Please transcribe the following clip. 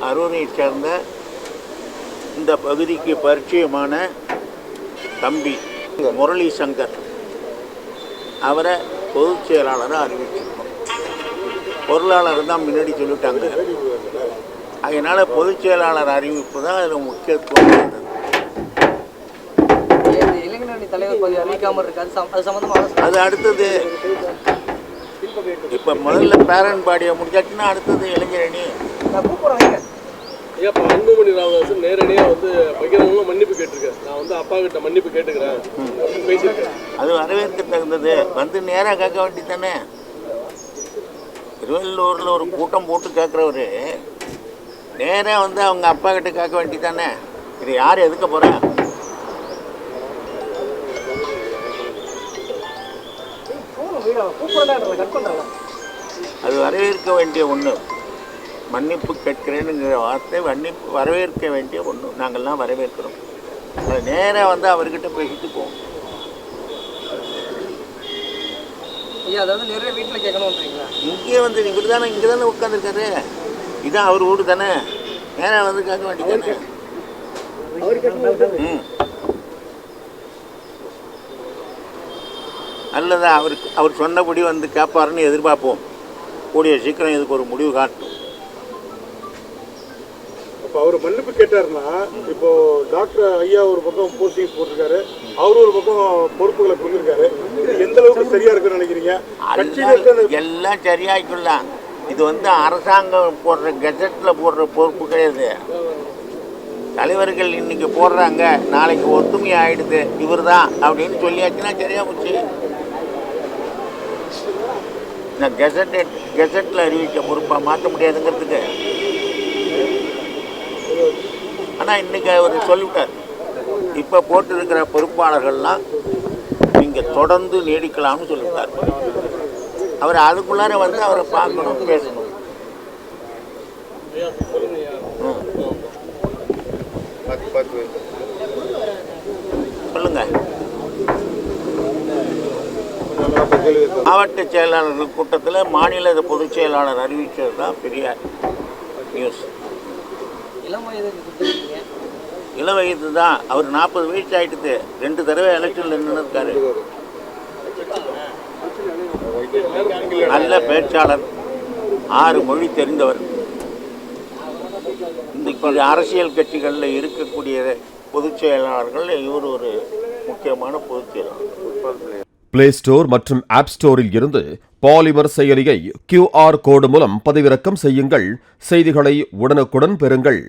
அரூரைச் சேர்ந்த இந்த பகுதிக்கு பரிச்சயமான தம்பி முரளி சங்கர் அவரை பொதுச் செயலாளராக அறிவிச்சிருக்கோம். பொருளாளர் தான் முன்னாடி சொல்லிட்டாங்க. அதனால் பொதுச் செயலாளர் அறிவிப்பு தான் அதில் முக்கியத்துவம் இருந்தது. அது அடுத்தது இப்போ முதல்ல பேரன் பாடியை முடிச்சாச்சுன்னா அடுத்தது இளைஞரணி. ஐயா, இப்போ அன்புமணி ராமதாஸ் நேரடியாக வந்து பகிரங்கமாக மன்னிப்பு கேட்டிருக்கேன். நான் வந்து அப்பா கிட்ட மன்னிப்பு கேட்டுக்கிறேன் பேசியிருக்கேன். அது வரவேற்க தகுந்தது. வந்து நேராக கேட்க வேண்டி தானே. திருவள்ளூரில் ஒரு கூட்டம் போட்டு கேட்குறவர் நேராக வந்து அவங்க அப்பா கிட்ட கேட்க வேண்டி தானே. இது யார் எதுக்க போகிறேன்? அது வரவேற்க வேண்டிய ஒன்று. மன்னிப்பு கேட்கிறேனுங்கிற வார்த்தை வரவேற்க வேண்டிய ஒன்று. நாங்கள்லாம் வரவேற்கிறோம். அது நேராக வந்து அவர்கிட்ட பேசிட்டு போவோம். இங்கே வந்து இவர் தானே இங்கே தானே உட்காந்துருக்காரு. இதான் அவர் வீடு தானே. நேராக வந்து கேட்க வேண்டியதானே. அல்லது அவர் சொன்னபடி வந்து கேட்பாருன்னு எதிர்பார்ப்போம். கூடிய சீக்கிரம் இதுக்கு ஒரு முடிவு காட்டும். இப்போ அவர் மன்னிப்பு கேட்டாருன்னா, இப்போ டாக்டர் ஐயா ஒரு பக்கம் போஸ்டிங்ஸ் போட்டிருக்காரு, அவரு ஒரு பக்கம் பொறுப்புகளை கொடுத்துருக்காரு. இது எந்த அளவுக்கு சரியா இருக்குன்னு நினைக்கிறீங்க? எல்லாம் சரியாயிக்கலாம். இது வந்து அரசாங்கம் போடுற கெசட்டில் போடுற பொறுப்பு கிடையாது. தலைவர்கள் இன்னைக்கு போடுறாங்க, நாளைக்கு ஒத்துமை ஆயிடுது இவர் தான் அப்படின்னு சொல்லியாச்சுன்னா சரியா போச்சு. நான் கெசட்டில் அறிவிக்க பொறுப்பாக மாற்ற முடியாதுங்கிறதுக்கு. ஆனால் இன்றைக்கி அவர் சொல்லிவிட்டார், இப்போ போட்டிருக்கிற பொறுப்பாளர்கள்லாம் நீங்கள் தொடர்ந்து நீடிக்கலாம்னு சொல்லிவிட்டார். அவர் அதுக்குள்ளார வந்து அவரை பார்க்கணும், பேசணும். சொல்லுங்க. மாவட்ட செயலாளர்கள் கூட்டத்தில் மாநில பொதுச் செயலாளர் அறிவித்தது தான் பெரிய நியூஸ். இளம் வயது தான். அவர் 40 வயசு ஆகிடுது. 2 தடவை எலெக்ஷனில் நின்று இருக்காரு. நல்ல பேச்சாளர், 6 மொழி தெரிந்தவர். இந்த அரசியல் கட்சிகளில் இருக்கக்கூடிய பொதுச் செயலாளர்கள் இவர் ஒரு முக்கியமான பொதுச் செயலாளர். பிளே ஸ்டோர் மற்றும் ஆப் ஸ்டோரில் இருந்து பாலிமர் செயலியை QR கோடு மூலம் பதிவிறக்கம் செய்யுங்கள். செய்திகளை உடனுக்குடன் பெறுங்கள்.